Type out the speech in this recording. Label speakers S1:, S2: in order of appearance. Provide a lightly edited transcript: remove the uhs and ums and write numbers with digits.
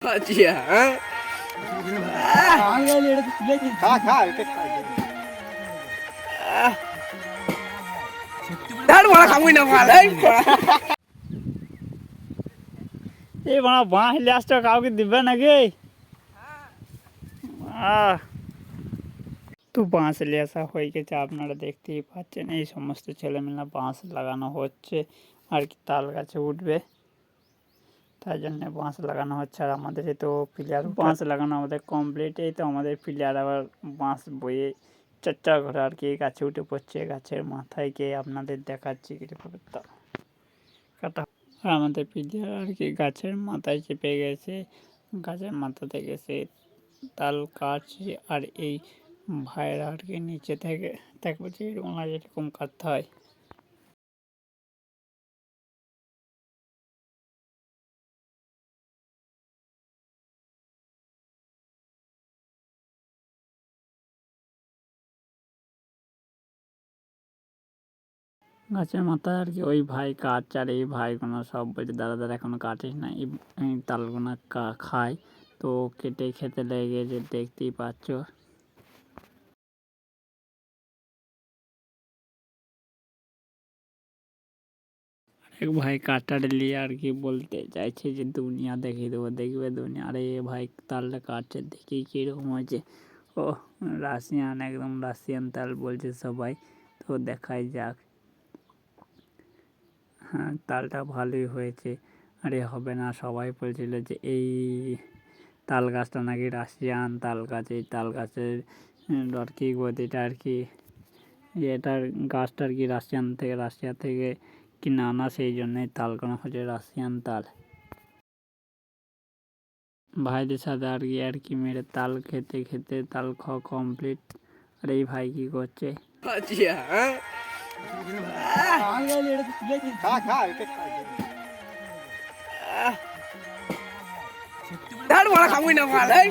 S1: আচ্ছা হ্যাঁ
S2: খা খা এটা খা
S1: তার বড় খামুই না মাল এই
S3: এই বাড়া বাঁশ ল্যাসটা কাউকে দিবে নাকি? তো বাঁশ লেসা হয়ে গেছে, আপনারা দেখতেই পাচ্ছেন। এই সমস্ত ছেলেমেয়েরা বাঁশ লাগানো হচ্ছে আর কি, তাল গাছে উঠবে তাই জন্য বাঁশ লাগানো হচ্ছে। আর আমাদের এই তো প্লেয়ার বাঁশ লাগানো আমাদের কমপ্লিট। এই তো আমাদের প্লেয়ার আবার বাঁশ বয়ে চচ্চা করে আর কি গাছে উঠে পড়ছে। গাছের মাথায় গিয়ে আপনাদের দেখাচ্ছি কীভাবে তাল কাটা। আর আমাদের প্লেয়ার আর কি গাছের মাথায় চেপে গেছে, গাছের মাথাতে গেছে তাল কাটছে। আর এই ভাইয়েরা আর কি নিচে থেকে দেখবো যে এরকম কাটতে হয়। গাছের মাথায় আর কি ওই ভাই কাটছে, আর এই ভাইগুলো সব বলছে দাদা দাদা এখনো কাটিস না, এই তালগুলো খায়। তো কেটে খেতে লেগে যে দেখতেই পাচ্ছ। এক ভাই কাটার নিয়ে আর কি বলতে চাইছে যে দুনিয়া দেখিয়ে দেবো, দেখবে দুনিয়া। আরে ভাই তালটা কাটছে দেখি কীরকম হয়েছে। ও রাশিয়ান, একদম রাশিয়ান তাল বলছে সবাই। তো দেখাই যাক। হ্যাঁ তালটা ভালোই হয়েছে। আরে হবে না, সবাই বলছিল যে এই তাল গাছটা নাকি রাশিয়ান তাল গাছ। এই তাল গাছের আর কি গতিটা আর কি, এটার গাছটা আর কি রাশিয়া থেকে কিনে আনা, সেই জন্যই তালগুলো হচ্ছে রাশিয়ান তাল। ভাইদের সাথে আর কি মেরে তাল খেতে খেতে তাল খাওয়া কমপ্লিট। আর এই ভাই কি করছে?
S1: আচ্ছা হ্যাঁ
S2: খা খা এটা খা
S1: তার বড় খামুই না মাল এই